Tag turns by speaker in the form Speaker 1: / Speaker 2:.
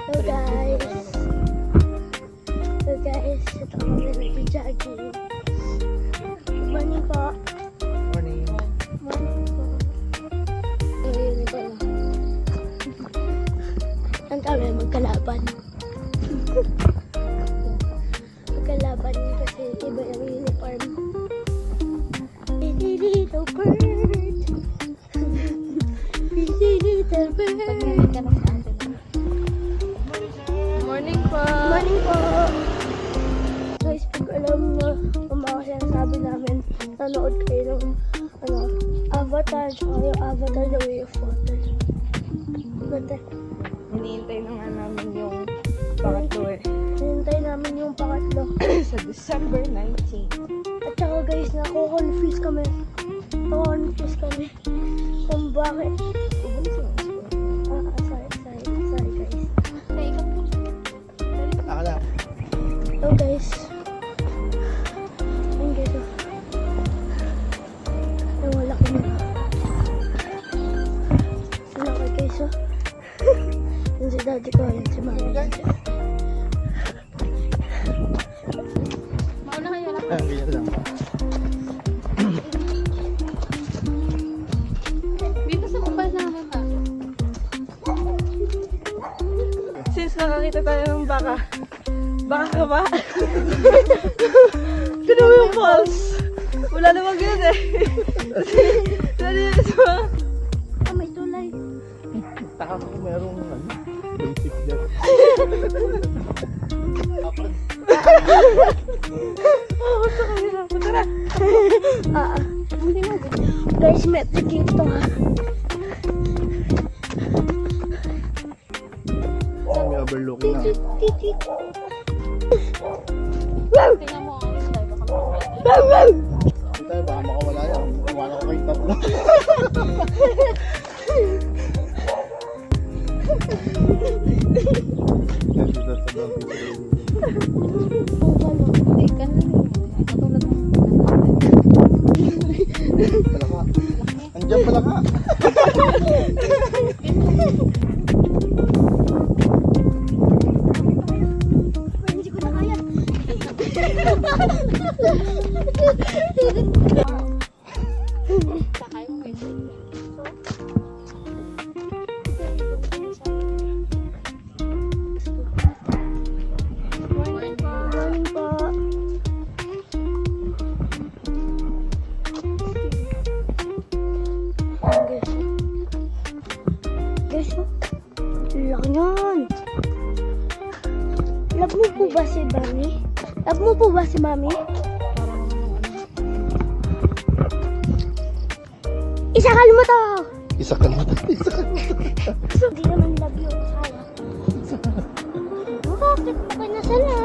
Speaker 1: Hello guys. Hello guys. Ito kami nag-jogging. Good morning po.
Speaker 2: Morning.
Speaker 1: Morning po. Ngayon ito lang. Ang kami magkalaban. Magkalaban kasi iba yung uniform. Pretty little bird. Pretty little bird.
Speaker 3: Morning po.
Speaker 1: Morning po. Guys, pag alam nyo, mga sinasabi namin, nanood kayo ng Avatar, tsaka yung Avatar The Way of Water. Ganda.
Speaker 3: Hinihintay na nga namin yung pangatlo eh.
Speaker 1: Hinintay namin yung pangatlo.
Speaker 3: Sa December 19.
Speaker 1: At saka guys, nako-confuse kami. Nako-confuse kami. Kung bakit. Sorry guys.
Speaker 2: Akala.
Speaker 1: Hello guys. Ayun guys. Ang malaki na. Malaki guys oh. Yun si daddy ko. Yun si mami.
Speaker 3: Mauna kayo lang.
Speaker 2: Ganyan lang.
Speaker 3: Dito sa kumpal namin ha. Since nakakita tayo ng baka. Baka ka ba? Tinan mo yung falls. Wala namang ganun eh. Dali yun sa
Speaker 1: May tulay.
Speaker 2: Taka ko merong basic dyan.
Speaker 3: gusto ko nila. Tara.
Speaker 1: Hindi mo. Guys, metric ito ha.
Speaker 2: May overlooking na.
Speaker 1: Titit.
Speaker 3: Tingnan mo ang tayo.
Speaker 2: Hindi tayo, baka makawala yan. Iwan ako kay tatlo. Yan dito sa dami.
Speaker 3: Hindi ka na. Katulad mo.
Speaker 2: Pala ka. Andiyan pala ka.
Speaker 1: Hindi ko na kaya.
Speaker 3: Sakay mo guys.
Speaker 1: Morning po. Guys, laki yan. Love mo po ba si Mami? Love mo po ba si Mami? Isakal mo to!
Speaker 2: Isa ka na. Isa ka na.
Speaker 1: Hindi naman love yung kaya. Bakit? Okay na sila.